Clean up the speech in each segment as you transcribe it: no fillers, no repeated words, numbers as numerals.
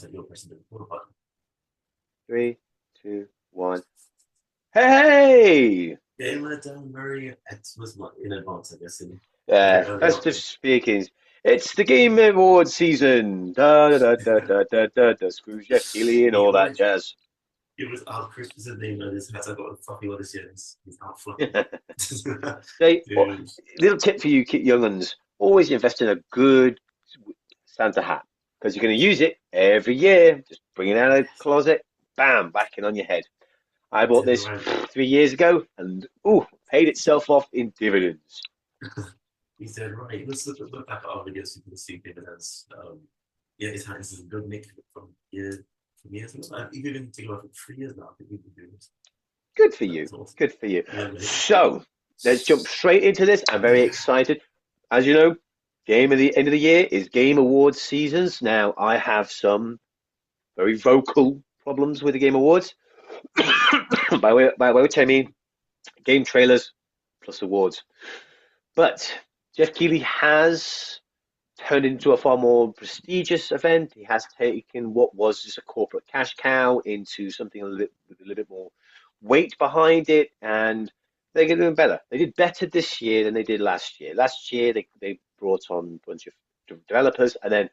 that you're pressing the record button. 3, 2, 1. Hey! Game let down very it was what in advance, I guess, in very Yeah, early on. festive speakings. It's the Game Awards season. Da da da da da da da. Screw Jeff Keighley and He all that always jazz. it was our Christmas and name this has I got a fluffy one this year. He's not fluffy. They, Dude. little tip for you, young uns: always invest in a good Santa hat because you're going to use it every year. Just bring it out of the Yes, closet, bam, back in on your head. I bought dead this right. 3 years ago, and paid itself off in dividends. He said, right, let's look back at our videos. You can see dividends. Yeah, this is a good nick from years ago. I've even been thinking about it for 3 years now. I think we've been doing this. Good for So you. it's awesome. Good for you. Yeah, mate. So let's jump straight into this. I'm very excited. As you know, game of the end of the year is Game Awards seasons. Now I have some very vocal problems with the Game Awards. by which I mean game trailers plus awards. But Jeff Keighley has turned into a far more prestigious event. He has taken what was just a corporate cash cow into something with a little bit more weight behind it, and they're doing better. They did better this year than they did last year. Last year, they brought on a bunch of developers and then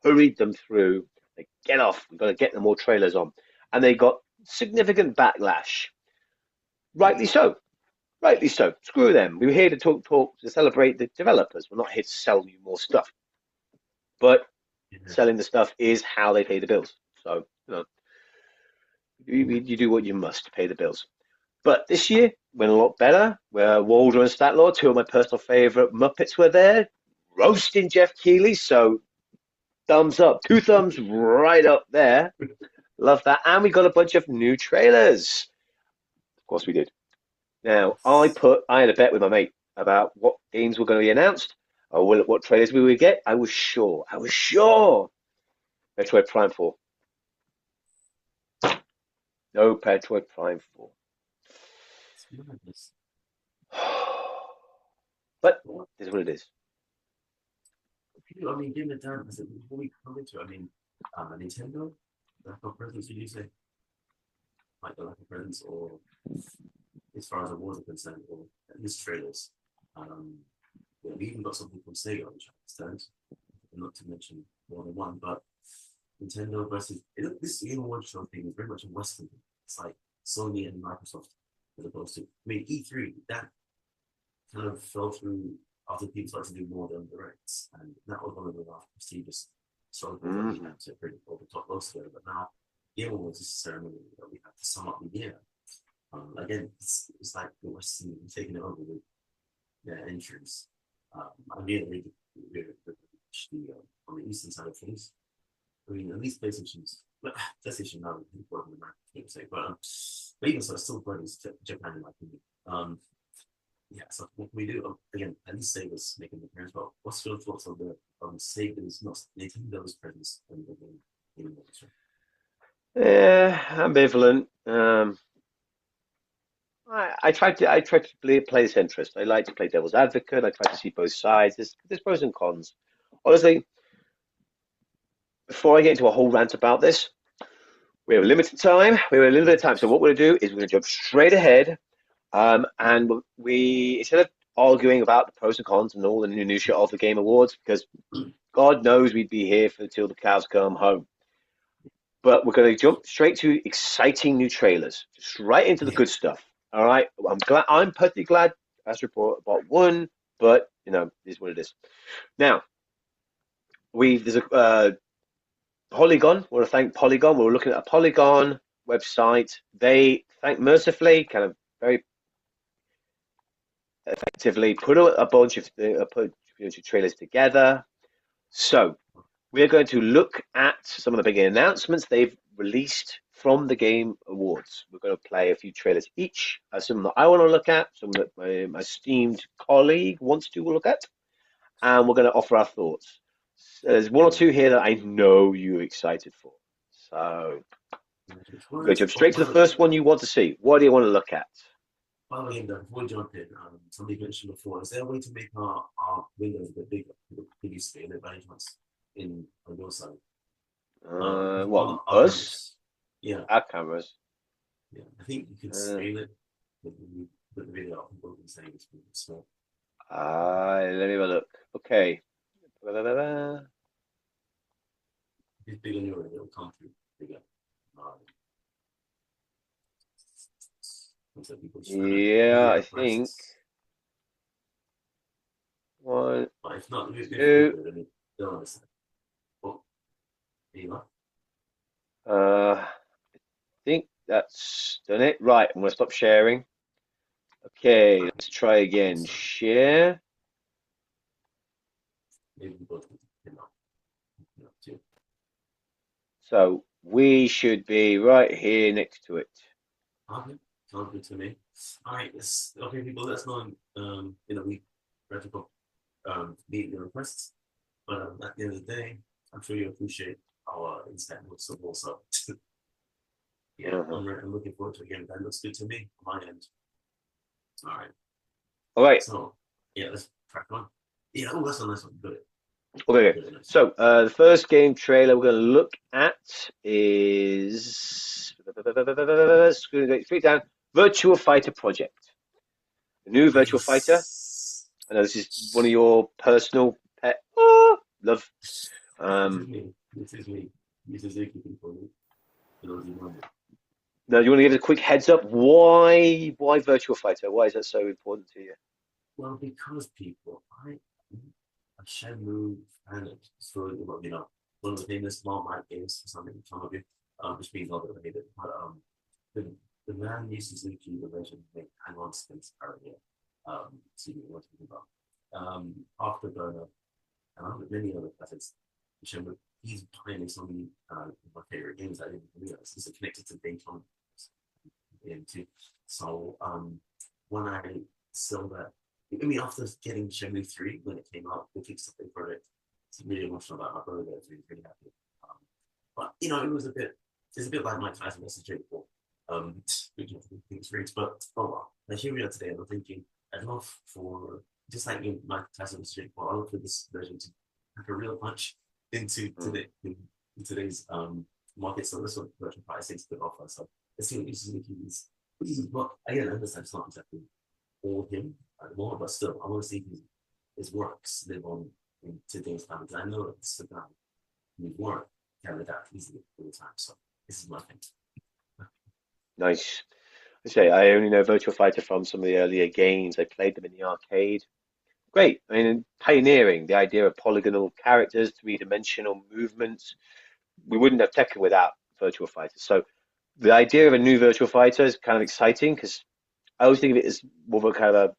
hurried them through. Like, get off, we've got to get them more trailers on. And they got significant backlash. Rightly so. Rightly so. Screw them. We were here to talk, to celebrate the developers. We're not here to sell you more stuff. But Yeah. selling the stuff is how they pay the bills. So, you do what you must to pay the bills. But this year went a lot better. Where Walder and Statlaw, two of my personal favorite Muppets, were there, roasting Jeff Keighley. So, thumbs up, two thumbs right up there. Love that. And we got a bunch of new trailers. Of course, we did. Now, I had a bet with my mate about what games were going to be announced or what trailers we would get. I was sure. Metroid Prime 4. No Metroid Prime 4. It's madness. But What? this is what it is. I mean, give it down. I said, before we come into it, I mean, Nintendo, lack of presence, did you say? Like the lack of presence, or as far as awards are concerned, or at least trailers. Um, yeah, we even got something from Sega, which I understand, not to mention more than one, but Nintendo versus this Game Awards show thing is very much a Western thing. It's like Sony and Microsoft as opposed to, I mean, E3, that kind of fell through after people started to do more than directs, and that was one of the last prestigious struggles that we Mm-hmm. had to bring over top most of it. But now, Game Awards is a ceremony that we have to sum up the year. Again, it's like the Western taking it over with their entrance. I'm really, really, really on the eastern side of things. I mean, at least PlayStation's, but PlayStation now is more than American say, but even so, it's still better than Japan in my opinion. Yeah, so what can we do? Again, at least Sega's making the appearance. But what's your thoughts on the Sega's, not Nintendo's presence in the game industry? Yeah, ambivalent. I try to play this interest. I like to play devil's advocate. I try to see both sides. There's pros and cons. Honestly, before I get into a whole rant about this, we have a limited time. We have a little bit of time. So what we're going to do is we're going to jump straight ahead. And we instead of arguing about the pros and cons and all the minutia of the Game Awards, because God knows we'd be here for till the cows come home. But we're going to jump straight to exciting new trailers, just right into the Yeah, good stuff. All right. I'm perfectly glad as report about one, but it is what it is. Now there's a Polygon. We want to thank Polygon. We were looking at a Polygon website. They thank mercifully, kind of very effectively, put a bunch of trailers together. So we're going to look at some of the big announcements they've released from the Game Awards. We're going to play a few trailers each. Some that I want to look at, some that my esteemed colleague wants to look at, and we're going to offer our thoughts. There's one yeah, or two here that I know you're excited for. So we're going to jump straight to the first one you want to see. What do you want to look at? by the way, before we jump in, somebody mentioned before, is there a way to make our windows a bit bigger, the bigger screen, by any chance, in on your side? What, our us? cameras. Yeah, Our cameras. yeah. I think you can Uh, scale it with the video up. People can say it's really small. let me have a look. Okay. Ba-ba-ba-ba. If it's big on your end, it'll come through bigger. Um, so people just kind of Yeah, view I the think prices. one, But if not, if we two. could, I mean, they'll understand. Oh, there you are. I think that's done it. Right, I'm gonna stop sharing. Okay, let's try again. So Share. maybe we both can not, too. So we should be right here next to it. Okay, sounds good to me. All right, okay, people. Let's know in a week. Practical meet the requests. But at the end of the day, I'm sure you appreciate our insight with some also. Yeah, Uh-huh. I'm looking forward to it again. That looks good to me on my end. All right. All right. So yeah, let's crack on. Yeah, oh, that's a nice one. Good. Okay. Good, nice. So the first game trailer we're going to look at is straight down Virtual Fighter Project. The new Virtual Fighter. Yes. I know this is one of your personal pet. Oh, love. This is Um, me. This is me. This is Zuki people. For those who know me. Now, do you want to give us a quick heads up? Why Virtual Fighter? Why is that so important to you? Well, because people, a Shenmue fan of so one of the famous Marmite games for some of you, which means all that I hate it. But the the man Yu Suzuki, the legend, made Hang On Space Harrier. See what I'm talking about. Afterburner, and many other classics. Shenmue, he's pioneering so many of my favorite games I didn't realize. He's connected to Daytona into. So when I saw that, I mean, after getting Shenmue 3 when it came out, the Kickstarter project, it's really emotional about my brother. It's really happy. But it's a bit like Mike Tyson versus Jake Paul. Speaking of things rates, but oh well. Now here we are today, and I'm thinking, I'd love for just like Mike Tyson versus Jake Paul, I'd love for this version to have a real punch into Mm. in today's market. So this one version probably seems to offer. So let's see what Suzuki is. Well, again, I understand it's not exactly all him at the moment, but still, I want to see his works live on in today's time. Because I know that it's the guy whose work can adapt easily all the time. So this is my thing. Nice. I say I only know Virtual Fighter from some of the earlier games. I played them in the arcade. Great. I mean, pioneering the idea of polygonal characters, three-dimensional movements. We wouldn't have Tekken without Virtual Fighter. So the idea of a new Virtual Fighter is kind of exciting because I always think of it as more of a kind of a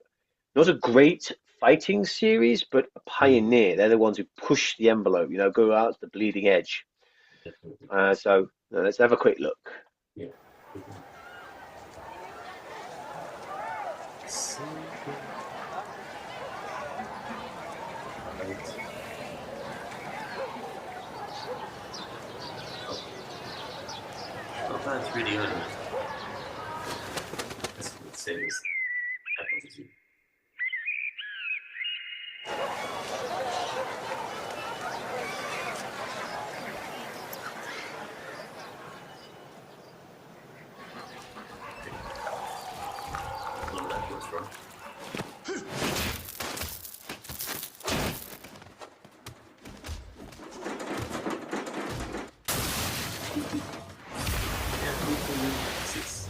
not a great fighting series, but a Mm, pioneer. They're the ones who push the envelope, go out to the bleeding edge. definitely. Let's have a quick look. Yeah. So all right. Oh, not bad. It's really early. That's what it says. None of that goes wrong. Yeah, hopefully six.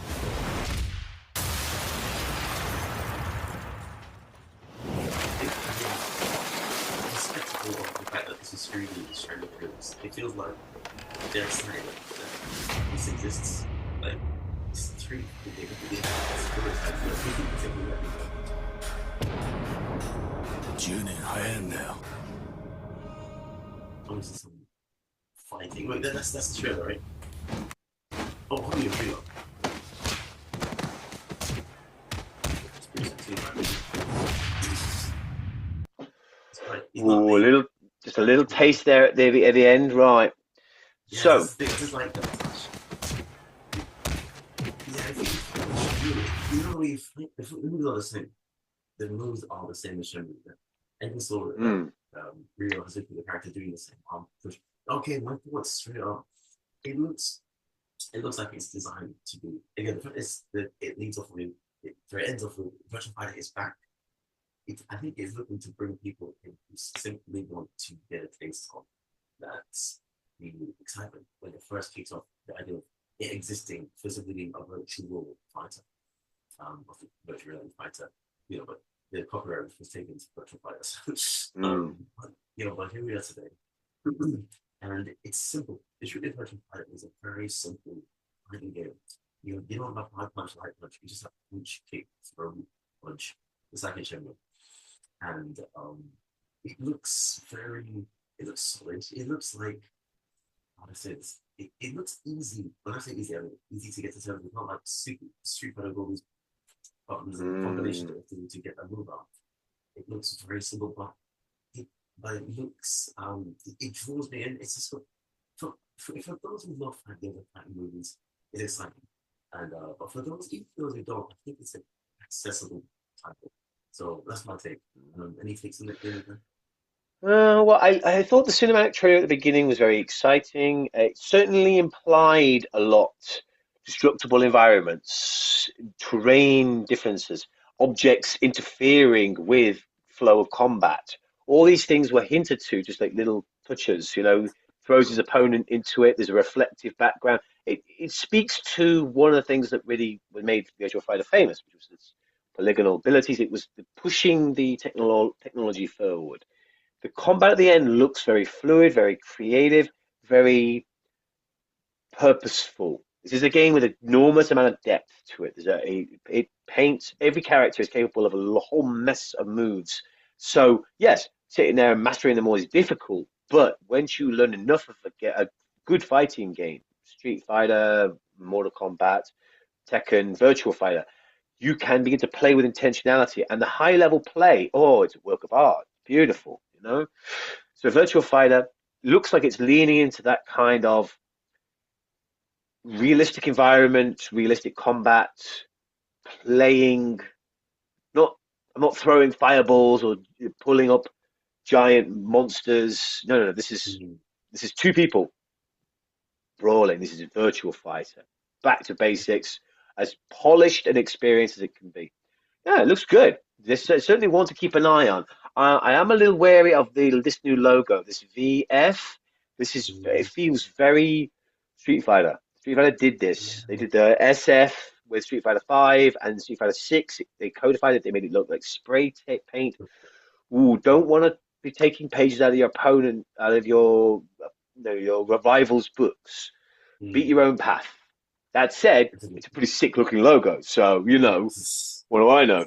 The spectacle of the fact that this is streaming is trying to produce. It feels like they're saying that this exists. Like it's three. They have this prototype. Obviously, some fighting. Wait, that's the trailer, right? Oh, how do you feel? It's pretty sexy. It's right. He's not Ooh, the. just a little taste there at the end, right? Yes, So, that's the thing. I just like that touch. Yeah, I think if the movies are the same, the moves are the same as Shenmue. And you saw hmm, Ryo Hazuki, the character, doing the same push. Okay, my thoughts straight up. It looks it looks like it's designed to be again. It leads off with it ends off with virtual fighter is back. I think it's looking to bring people in who simply want to get a taste of that's the excitement when it first kicks off the idea of it existing physically being a virtual fighter, of the virtual reality fighter, but the copyright was taken to virtual fighters. Mm. But here we are today. And it's simple. The shooting virtual fighter is a very simple fighting game. You don't have high punch, light punch. You just have punch, kick, throw, punch. It's like a Shenmue. And it looks it looks solid. It looks like, how to say this, it looks easy. When I say easy, I mean easy to get to terms. It's not like super Street Fighter all these buttons and combinations Mm. of things to get a move out. It looks very simple, but it looks it draws me in. It's just for those who love fighting movies, it's exciting. And but for those who don't, I think it's an accessible title. So that's my take. Any takes on it? Well, I thought the cinematic trailer at the beginning was very exciting. It certainly implied a lot. Destructible environments, terrain differences, objects interfering with flow of combat. All these things were hinted to, just like little touches, throws his opponent into it. There's a reflective background. It speaks to one of the things that really made Virtua Fighter famous, which was its polygonal abilities. It was pushing the technology forward. The combat at the end looks very fluid, very creative, very purposeful. This is a game with an enormous amount of depth to it. It paints every character is capable of a whole mess of moves. So yes, sitting there and mastering them all is difficult, but once you learn enough of a good fighting game, Street Fighter, Mortal Kombat, Tekken, Virtual Fighter, you can begin to play with intentionality and the high level play. Oh, it's a work of art. Beautiful. So Virtual Fighter looks like it's leaning into that kind of realistic environment, realistic combat, playing. Not, I'm not throwing fireballs or pulling up giant monsters. No, no, no. Mm-hmm. This is two people brawling. This is a Virtual Fighter. Back to basics, as polished and experienced as it can be. Yeah, it looks good. This certainly one to keep an eye on. I am a little wary of this new logo, this VF. It feels very Street Fighter. Street Fighter did this. They did the SF with Street Fighter 5 and Street Fighter 6. They codified it. They made it look like spray paint. Ooh, don't want to be taking pages out of your opponent, out of your rival's books. Beat your own path. That said, it's a pretty sick looking logo. So, what do I know?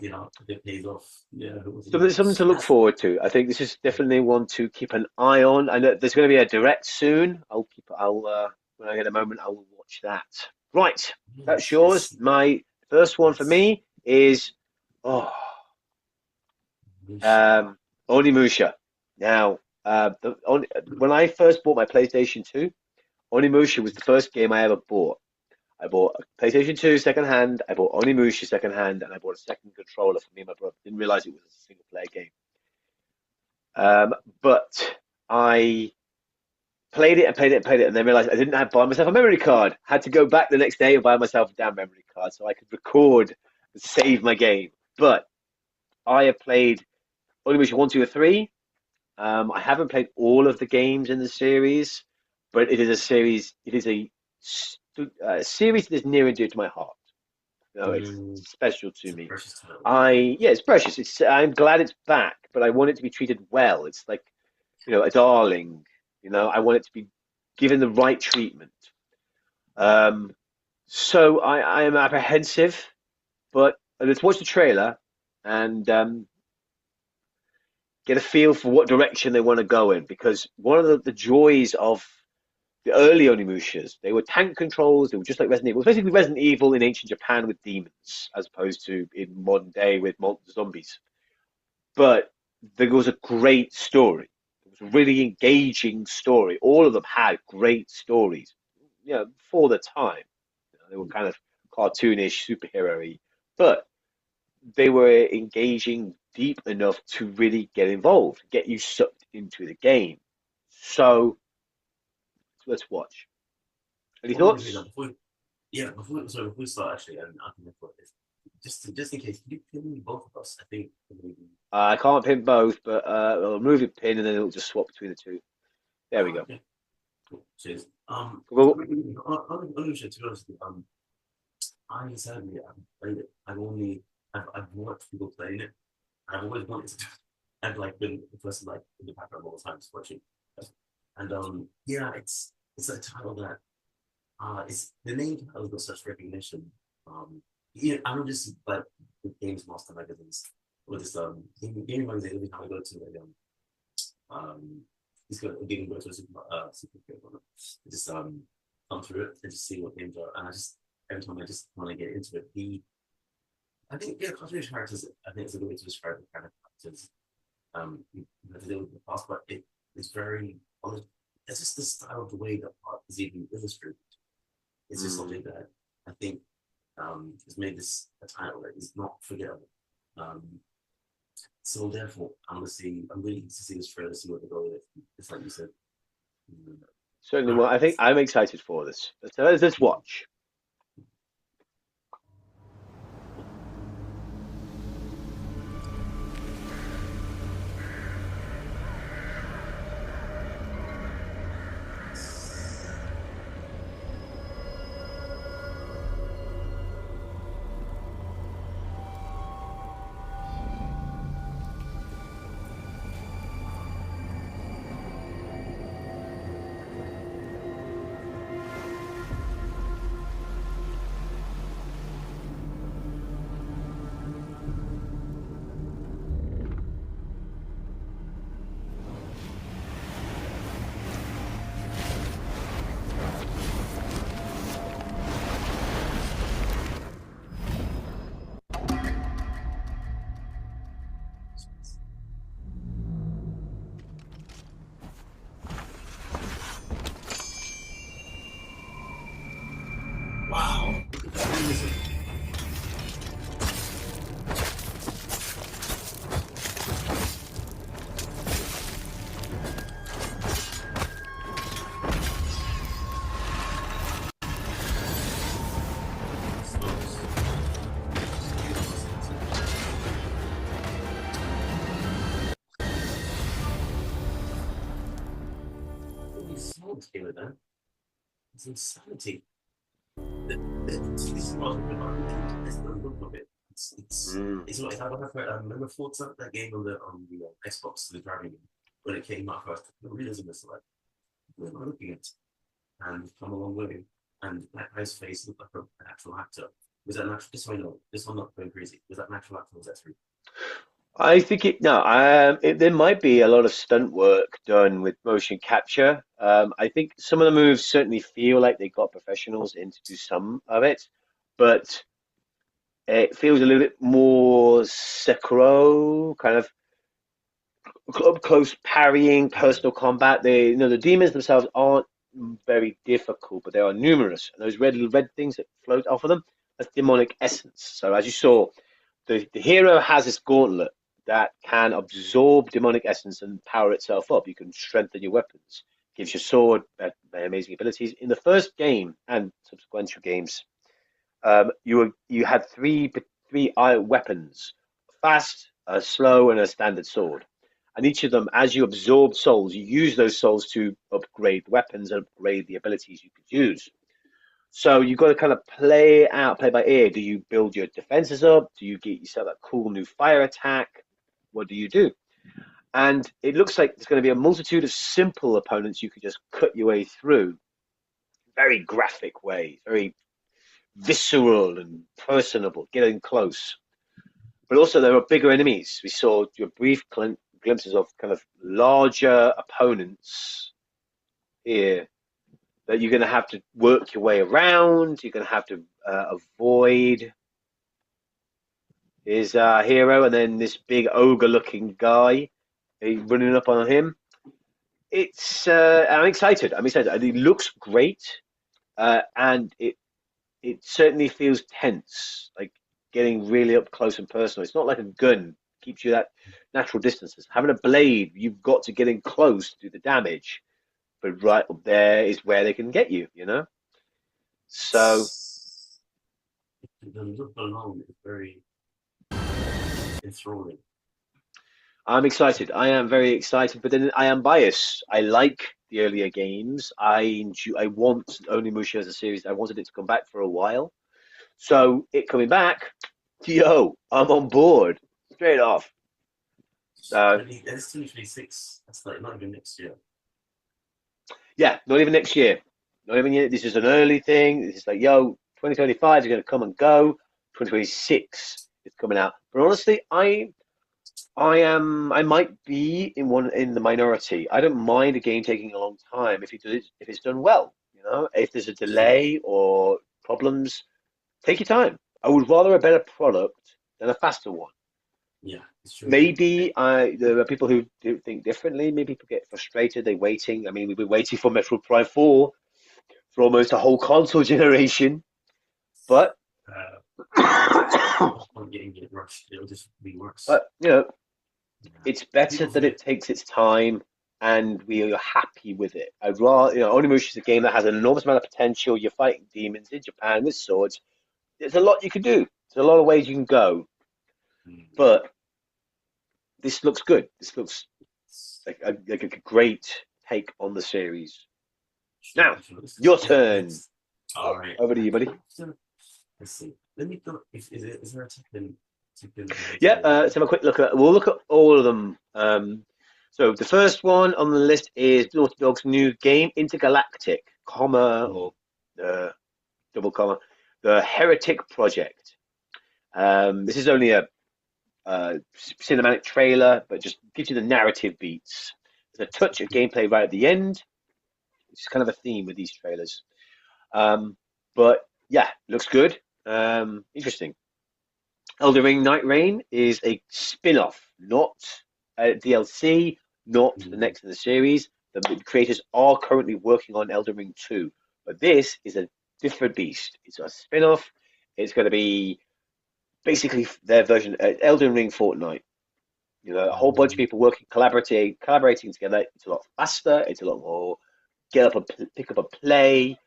It pays off. Yeah, So there's something to look that's forward to. I think this is definitely one to keep an eye on. I know there's going to be a direct soon. When I get a moment, I will watch that. Right, that's yes, yours. yes, My first one for yes. me is oh, Lucia. um, Onimusha. Now, when I first bought my PlayStation 2, Onimusha was the first game I ever bought. I bought a PlayStation 2 second hand, I bought Onimusha second hand, and I bought a second controller for me and my brother. Didn't realize it was a single player game. But I played it and played it and played it, and then realized I didn't have buy myself a memory card. Had to go back the next day and buy myself a damn memory card so I could record and save my game. But I have played Onimusha 1, 2, or 3. I haven't played all of the games in the series, but it is a series. It is a series that is near and dear to my heart. It's special to It's a me. precious title. Yeah, it's precious. I'm glad it's back, but I want it to be treated well. It's like, a darling. I want it to be given the right treatment. Um, so I am apprehensive, but let's watch the trailer and get a feel for what direction they want to go in. Because one of the joys of the early Onimushas, they were tank controls. They were just like Resident Evil. It was basically Resident Evil in ancient Japan with demons, as opposed to in modern day with zombies. But there was a great story. It was a really engaging story. All of them had great stories, for the time. They were kind of cartoonish, superhero-y, but they were engaging deep enough to really get involved, get you sucked into the game. So let's watch. Any What we do now thoughts? before, yeah, before we start actually, and I think for this, just in case, can you pin both of us? I think maybe. I can't pin both, but I'll move a pin and then it'll just swap between the two. There we go. Okay, cool. Cheers. Well, Other shit, to be honest, with you, I sadly haven't played it. I've watched people playing it. I've always wanted to. I've like been the person like in the background all the time just watching. And yeah, it's a title that it's the name title got such recognition. Yeah, I don't just like with games master magazines or this gaming magazine every time I go to like he's got a gaming go to a supermarket or just come through it and just see what games are and I just every time I just want to get into it. The I think yeah, cartoonish characters I think it's a good way to describe the kind of characters you have to deal with the past, but it's very it's just the style of the way that art is even illustrated. It's just something that I think has made this a title that is not forgettable. Um, so therefore, I'm really eager to see this trailer, see what they go with. It's like you said. Mm, certainly. all Well, right. I think I'm excited for this. Let's watch. Wow, look at that realism. Slopes. Holy smokes, Caleb, man. It's insanity. This is what I'm about. It's the look of it. Mm. It's like I remember Forza, that game on the Xbox, the driving game, when it came out first. The realism is like, what am I looking at? And we've come a long way. And that guy's face looked like an actual actor. Was that an actual? Just so I know, this one not going crazy. Was that an actual actor? Or was that true? I think it no. There might be a lot of stunt work done with motion capture. I think some of the moves certainly feel like they got professionals in to do some of it, but it feels a little bit more Sekiro, kind of up close parrying, Yeah. personal combat. The demons themselves aren't very difficult, but they are numerous, and those red things that float off of them, that's demonic essence. So as you saw, the hero has this gauntlet that can absorb demonic essence and power itself up. You can strengthen your weapons, gives your sword amazing abilities. In the first game and subsequent games, you had three weapons: fast, a slow, and a standard sword. And each of them, as you absorb souls, you use those souls to upgrade weapons and upgrade the abilities you could use. So you've got to kind of play out, play by ear. Do you build your defenses up? Do you get yourself that cool new fire attack? What do you do? And it looks like there's going to be a multitude of simple opponents you could just cut your way through. Very graphic way, very visceral and personable, getting close. But also there are bigger enemies. We saw your brief glimpses of kind of larger opponents here that you're going to have to work your way around. You're going to have to avoid his hero, and then this big ogre-looking guy running up on him. It's I'm excited. I'm excited. It looks great, and it certainly feels tense, like getting really up close and personal. It's not like a gun keeps you that natural distances. Having a blade, you've got to get in close to do the damage, but right up there is where they can get you, you know? So It's, the look alone is very enthralling. I'm excited. I am very excited, but then I am biased. I like the earlier games. I want Onimusha as a series. I wanted it to come back for a while. So it coming back, yo, I'm on board straight off. So And it's 2026. That's like not even next year. yeah, not even next year. Not even yet. This is an early thing. This is like, yo, 2025 is going to come and go. 2026 is coming out. But honestly, I might be in the minority. I don't mind a game taking a long time if it's done well. You know, if there's a True. delay or problems, take your time. I would rather a better product than a faster one. Yeah, it's true. Maybe there are people who do think differently. Maybe people get frustrated. They're waiting. I mean, we've been waiting for Metroid Prime 4 for almost a whole console generation. But There's no point getting it rushed. It'll just be worse. you know, Yeah. it's better People that it forget. takes its time and we are happy with it. I'd rather, Onimusha is a game that has an enormous amount of potential. You're fighting demons in Japan with swords. There's a lot you can do. There's a lot of ways you can go. Mm. But this looks good. This looks It's like a great take on the series. true. Now, True. This your is turn. next. All right. Over to you, buddy. Let's see. Let me go. If is there a Tekken Yeah, related? let's have a quick look at. We'll look at all of them. So the first one on the list is Naughty Dog's new game, Intergalactic, comma Mm. or double comma, the Heretic Project. This is only a cinematic trailer, but just gives you the narrative beats. There's a touch of gameplay right at the end, which is kind of a theme with these trailers. But yeah, looks good. Interesting. Elden Ring Night Rain is a spin-off, not a DLC, not the Mm. next in the series. The creators are currently working on Elden Ring 2, but this is a different beast. It's a spin-off. It's going to be basically their version, Elden Ring Fortnite. You know, a whole bunch of Mm. people collaborating together. It's a lot faster. It's a lot more get up and pick up and play,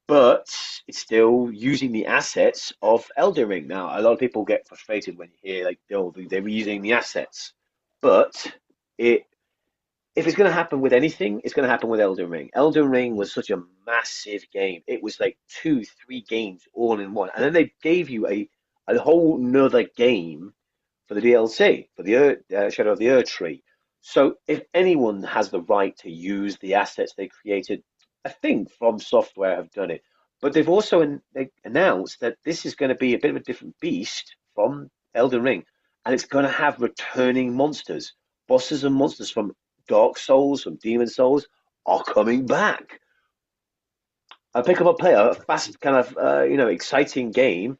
but it's still using the assets of Elden Ring. Now, a lot of people get frustrated when you hear like they're reusing the assets, but it if it's going to happen with anything, it's going to happen with Elden Ring. Elden Ring was such a massive game. It was like two, three games all in one, and then they gave you a whole nother game for the DLC for the Shadow of the Erd Tree. So if anyone has the right to use the assets they created, I think From Software have done it. But they've also they announced that this is going to be a bit of a different beast from Elden Ring, and it's going to have returning monsters, bosses and monsters from Dark Souls, from Demon Souls are coming back. I pick up a player, a fast kind of exciting game.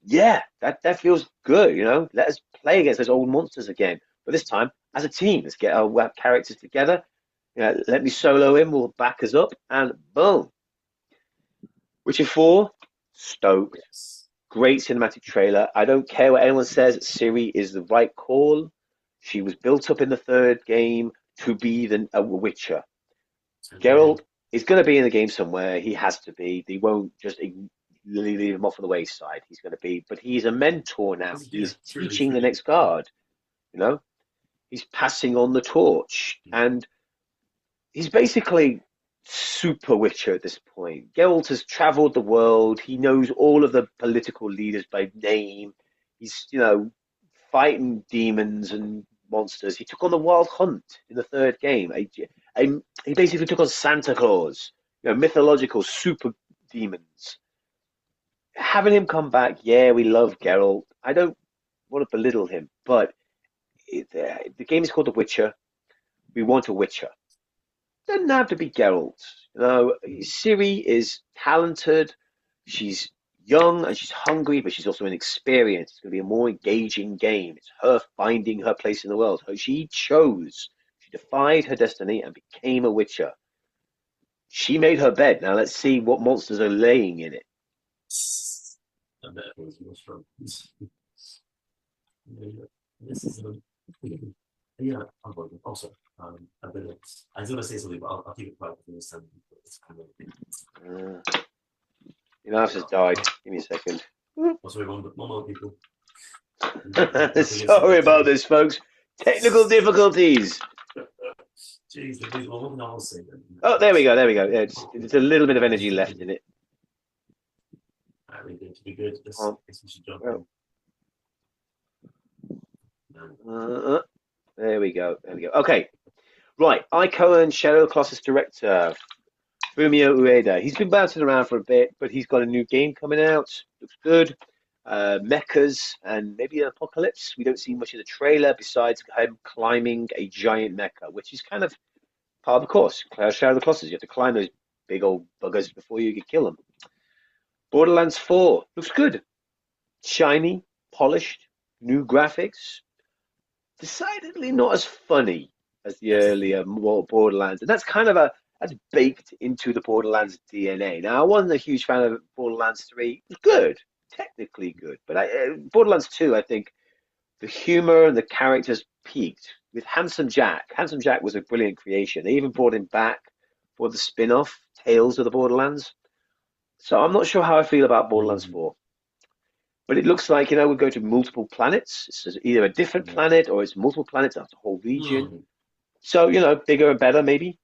Yeah, that feels good. Let us play against those old monsters again, but this time as a team. Let's get our characters together. Let me solo him. We'll back us up, and boom. Witcher 4, stoked. Yes. Great cinematic trailer. I don't care what anyone says. Ciri is the right call. She was built up in the third game to be a Witcher. Agree. Geralt is going to be in the game somewhere. He has to be. They won't just leave him off on the wayside. He's going to be, but he's a mentor now. Yeah, He's truly, teaching the truly. next guard. You know, he's passing on the torch, and he's basically super Witcher at this point. Geralt has traveled the world. He knows all of the political leaders by name. He's, fighting demons and monsters. He took on the Wild Hunt in the third game. He basically took on Santa Claus, mythological super demons. Having him come back, yeah, we love Geralt. I don't want to belittle him, but the game is called The Witcher. We want a Witcher. Doesn't have to be Geralt. Ciri is talented. She's young and she's hungry, but she's also inexperienced. It's going to be a more engaging game. It's her finding her place in the world. She chose. She defied her destiny and became a Witcher. She made her bed. Now let's see what monsters are laying in it. I bet it was most from. Yeah, this is a, Yeah, I'm going also. A bit of, I was gonna say something, but I'll keep it quiet for this time. It's kind of a thing. Your mouse has died. Give me a second. Also, one more people. Sorry about this, folks. Technical difficulties. Jeez, the one thing I will say then. Oh, there we go. There we go. Yeah, it's a little bit of energy left in it. I really think to be good. This, Oh, I guess we should jump well. in. There we go. There we go. Okay. Right. Ico and Shadow Colossus director Fumio Ueda. He's been bouncing around for a bit, but he's got a new game coming out. Looks good. Mechas and maybe an apocalypse. We don't see much of the trailer besides him climbing a giant mecha, which is kind of part of the course. Shadow of the Colossus. You have to climb those big old buggers before you can kill them. Borderlands 4 looks good. Shiny, polished, new graphics. Decidedly not as funny as the earlier Borderlands, and that's baked into the Borderlands DNA. Now, I wasn't a huge fan of Borderlands 3. It was good, technically good, but Borderlands 2, I think the humor and the characters peaked with Handsome Jack. Handsome Jack was a brilliant creation. They even brought him back for the spin-off Tales of the Borderlands. So I'm not sure how I feel about Borderlands 4. But it looks like, we go to multiple planets. It's either a different planet or it's multiple planets. That's a whole region. So, bigger and better maybe.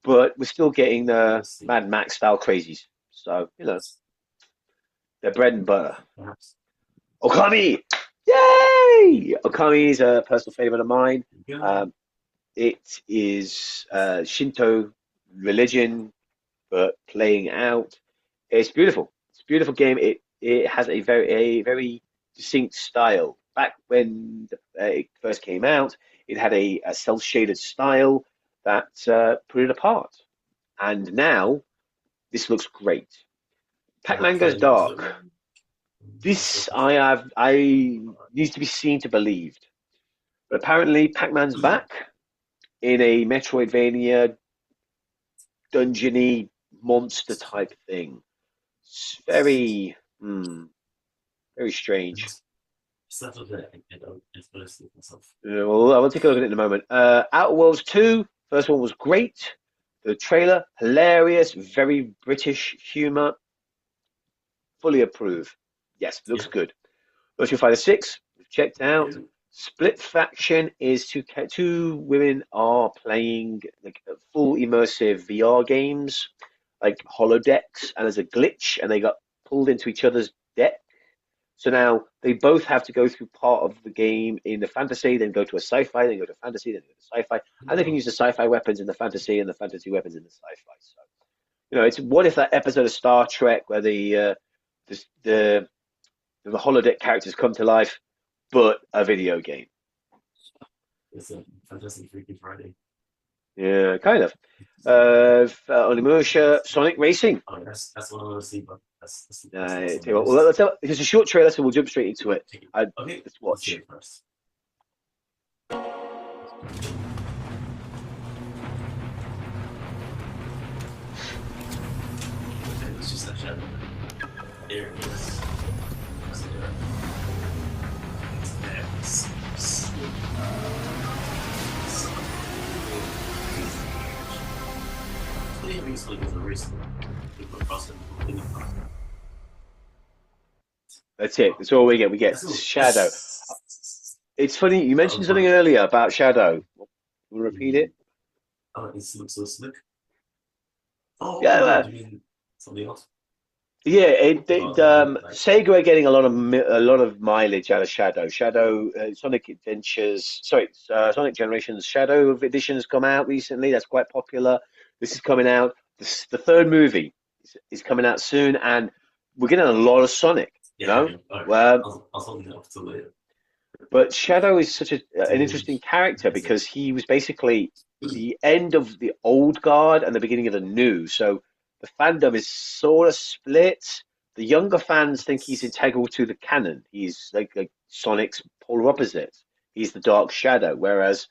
But we're still getting the Mad Max style crazies. So, they're bread and butter. Perhaps. Okami! Yay! Okami is a personal favorite of mine. It is Shinto religion, but playing out. It's beautiful. It's a beautiful game. It has a very distinct style. Back when it first came out, it had a cel-shaded style that put it apart. And now, this looks great. Pac-Man Goes Dark. This needs to be seen to believed. But apparently, Pac-Man's back in a Metroidvania dungeony monster type thing. It's very strange. Well, I will take a look at it in a moment. Outer Worlds 2, first one was great. The trailer, hilarious, very British humor. Fully approve. Yes, looks good. Virtua Fighter 6, we've checked out. Split Faction is two women are playing like full immersive VR games, like holodecks, and there's a glitch, and they got pulled into each other's deck. So now they both have to go through part of the game in the fantasy, then go to a sci-fi, then go to fantasy, then go to sci-fi, and they can use the sci-fi weapons in the fantasy and the fantasy weapons in the sci-fi. So, it's what if that episode of Star Trek where the holodeck characters come to life, but a video game. It's a fantastic Freaky Friday. Yeah, kind of. Onimusha, Sonic Racing. Oh, that's what I want to see, but that's it's a short trailer, so we'll jump straight into it. Okay, let's watch. Let's first. Okay, it's just that shadow. There it is. That's it. That's all we get. We get Shadow. It's funny, you mentioned something earlier about Shadow. You want to repeat it? Oh, it looks so slick. Oh, yeah. You mean something else? Yeah, Sega are getting a lot of mileage out of Shadow. Sonic Adventures, Sonic Generations Shadow edition has come out recently. That's quite popular. This is coming out. The third movie is coming out soon, and we're getting a lot of Sonic. Yeah, I'll hold it up till later. But Shadow is such an interesting character because he was basically the end of the old guard and the beginning of the new. So the fandom is sort of split. The younger fans think he's integral to the canon. He's like Sonic's polar opposite. He's the Dark Shadow. Whereas,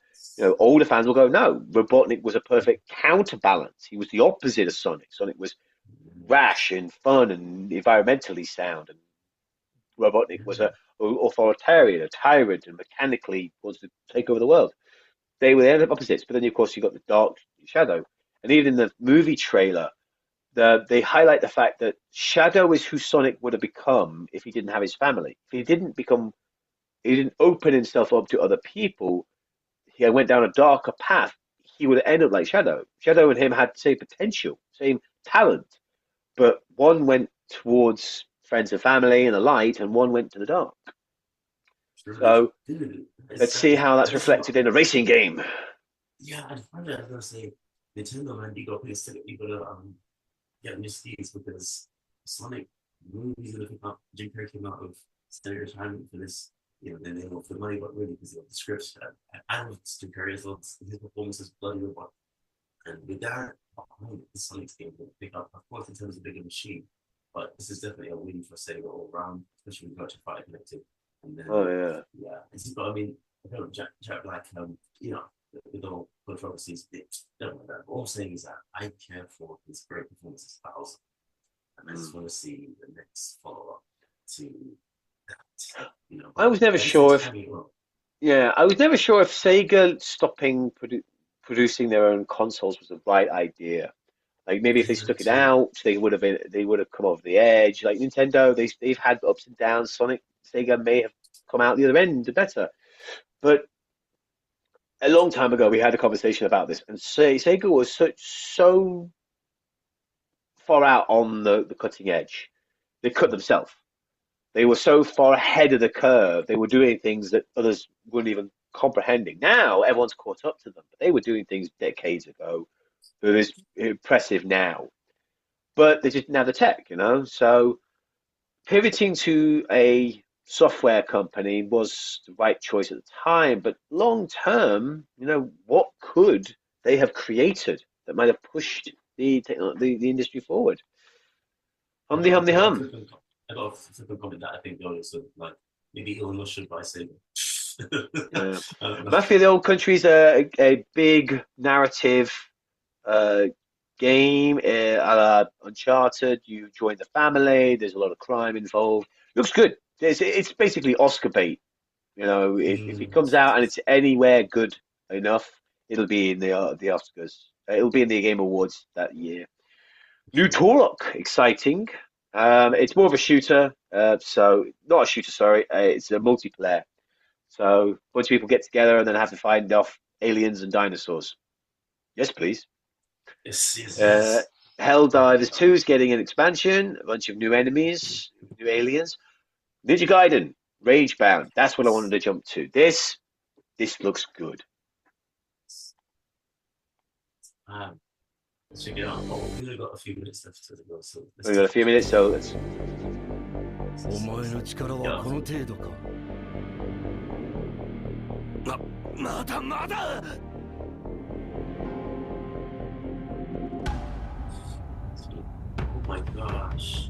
older fans will go, no, Robotnik was a perfect counterbalance. He was the opposite of Sonic. Sonic was rash and fun and environmentally sound. And Robotnik was an authoritarian, a tyrant, and mechanically wants to take over the world. they were the opposites. But then, of course, you got the Dark Shadow, and even in the movie trailer, they highlight the fact that Shadow is who Sonic would have become if he didn't have his family. If he didn't open himself up to other people, he went down a darker path, he would end up like Shadow. Shadow and him had the same potential, same talent, but one went towards friends and family and the light, and one went to the dark. Sure. So Dude, let's see how I that's just thought, reflected in a racing game. yeah, I find that I was gonna say, Nintendo, man, you gotta get new skis because Sonic movies that have come out, Jim Carrey came out of Senator retirement for this, then they want for the money, but really because of the scripts. I love Jim Carrey as well. His performance is bloody good, and with that, the Sonic's game will pick up. Of course, Nintendo's a bigger machine, but this is definitely a win for Sega all around, especially with Virtua Fighter connected. And Oh then, yeah. yeah, but I mean, I don't Jack Black, with all controversies, don't know that. But all I'm saying is that I care for his great performances, styles, and I just want to see the next follow up to that. I was never At the same sure if time, Yeah, I was never sure if Sega stopping producing their own consoles was the right idea. Like maybe if they yeah, stuck it too. out, they would have come over the edge. Like Nintendo, they've had ups and downs. Sega may have come out the other end better. But a long time ago, we had a conversation about this, and Sega was so far out on the cutting edge. They cut themselves. They were so far ahead of the curve. They were doing things that others weren't even comprehending. Now everyone's caught up to them, but they were doing things decades ago that is impressive now. But they just didn't have the tech. So pivoting to a software company was the right choice at the time. But long term, what could they have created that might have pushed the industry forward? I Hum de got, hum de I got a hum. flippant, I got a flippant comment that I think though is like maybe Illinois should buy Sega. Yeah. I don't know. Mafia: The Old Country is a big narrative uh, game, a la Uncharted. You join the family. There's a lot of crime involved. Looks good. It's basically Oscar bait. If it Mm, comes out and it's anywhere good enough, it'll be in the Oscars. It'll be in the Game Awards that year. New sure. Turok, exciting. It's more of a shooter, so not a shooter, sorry. It's a multiplayer. So a bunch of people get together and then have to find off aliens and dinosaurs. Yes, please. Yes, yes, Uh, yes. Helldivers 2 is getting an expansion, a bunch of new enemies, new aliens. Ninja Gaiden, Ragebound. That's what I wanted to jump to. This looks good. Um, let's check it out. Oh, we've only got a few minutes left to go, so let's We've got a just few minutes, so let's. お前の力は yeah. この程度か。まだまだ Oh my gosh,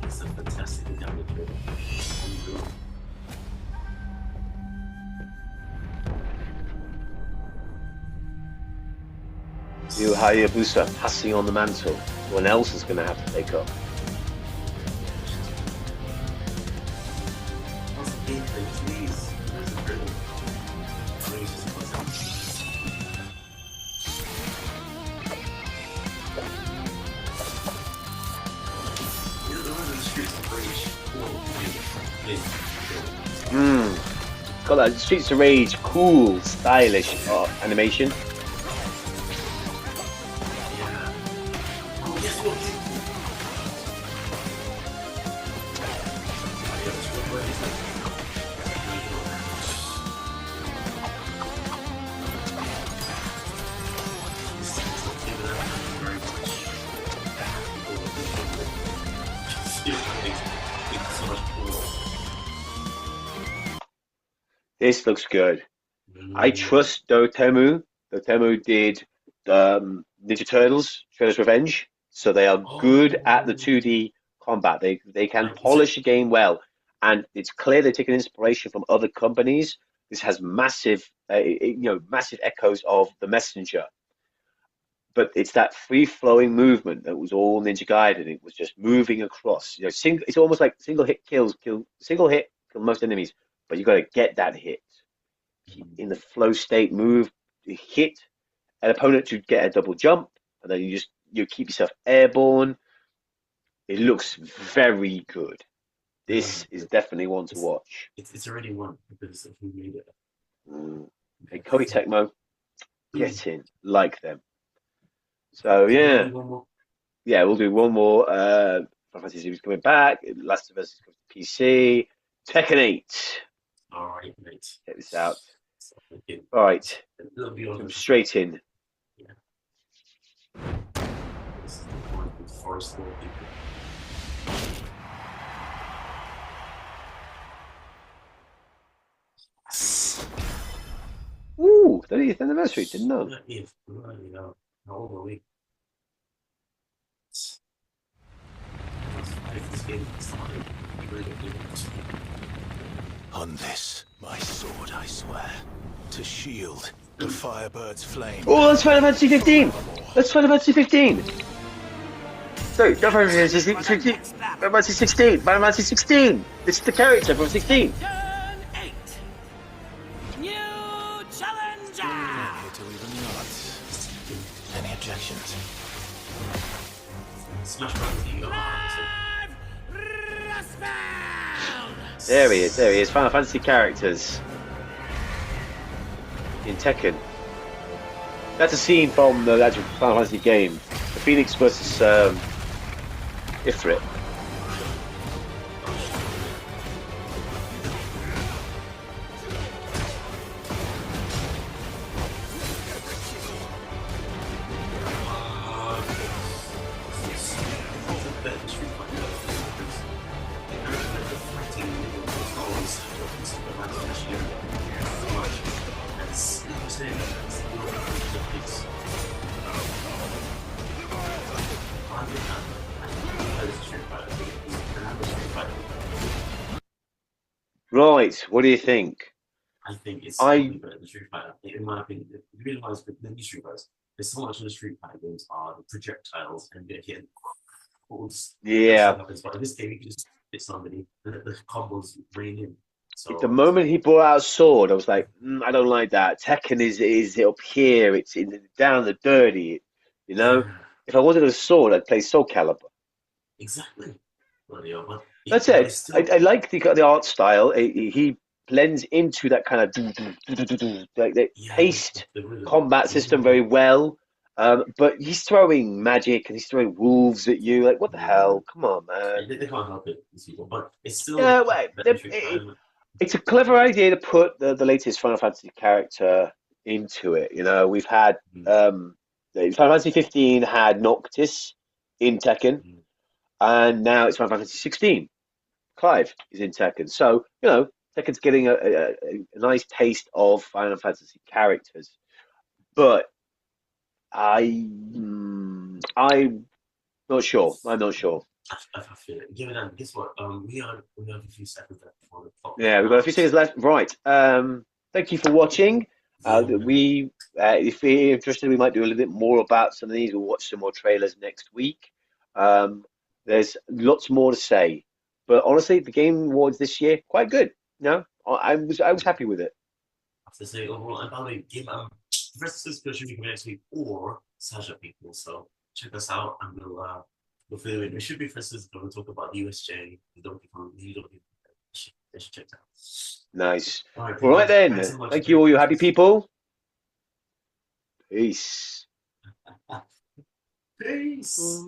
it's a fantastic download trailer. Yu Hayabusa passing on the mantle. Someone else is going to have to take up. How's the gameplay, please? Where's the trailer? Let me just put some. The one in the streets of rage. Got that Streets of Rage, cool, stylish animation. Yeah. Oh yes, look. Yeah, it's what is so much cool. This looks good. I Mm. trust Dotemu. Dotemu did Ninja Turtles, Shredder's Revenge, so they are good at the Oh, 2D combat. They can like is it? polish a game well, and it's clear they're taking inspiration from other companies. This has massive echoes of The Messenger, but it's that free flowing movement that was all Ninja Gaiden. It was just moving across. It's almost like single hit kill most enemies, but you got to get that hit. in the flow state move, you hit an opponent to get a double jump, and then you keep yourself airborne. It looks very good. This is definitely one to watch. It's already one because of who made it. Hey, Koei Tecmo, get in, like them. So yeah, we'll do one more. Final Fantasy series coming back. Last of Us is coming to PC. Tekken 8. All right, mate. Check this out. So, All right, it'll be on jump straight in. Yeah. This is the one with Forest Law people. Yes. Ooh, 30th anniversary. Didn't know. How old are we? This game started. Really good. On this, my sword, I swear, to shield the Firebird's flame. Oh, that's Final Fantasy 15. That's Final Fantasy 15. Sorry, not Final Fantasy 16. Final Fantasy 16. Final Fantasy 16. This is the character from 16. Turn 8. New challenger. Here to leave in the odds. Any objections? Smash Bros. There he is. Final Fantasy characters in Tekken. That's a scene from the actual Final Fantasy game. The Phoenix versus Ifrit. Right, what do you think? I think it's better than Street Fighter. In my opinion, if you realize with the new Street Fighters, there's so much of the Street Fighter games are the projectiles and get hit. Yeah. But in this game, you can just hit somebody, the combos rain in. So The moment he brought out a sword, I was like, I don't like that. Tekken is up here. It's down the dirty. You know, yeah, if I wanted a sword, I'd play Soul Calibur. exactly. Well, yeah, but That's but it. it's still, I like the art style. He blends into that kind of like the yeah, paced the rhythm. combat system very well. But he's throwing magic and he's throwing wolves at you. Like, what the hell? Come on, man. They can't help it, these people. But it's still Yeah, better than Street Fighter. it's a clever idea to put the latest Final Fantasy character into it. You know, we've had Final Fantasy 15 had Noctis in Tekken, and now it's Final Fantasy 16. Clive is in Tekken, so you know Tekken's getting a nice taste of Final Fantasy characters. But I'm not sure. I'm not sure. I feel it. Give it down. Guess what? We have a few seconds left before the clock. Yeah, we've got a few seconds left. Right. Thank you for watching. If you're interested, we might do a little bit more about some of these. We'll watch some more trailers next week. There's lots more to say, but honestly, the Game Awards this year quite good. No, I was happy with it. I have to say overall, and by the way, give Versus should be next week or Sasha people. So check us out, and we'll fill in. It should be versus. We'll talk about USJ. The Donkey Kong. They should check it out. Nice. All right, All right then. thanks so much. Thank you, all you happy people. Peace. Peace.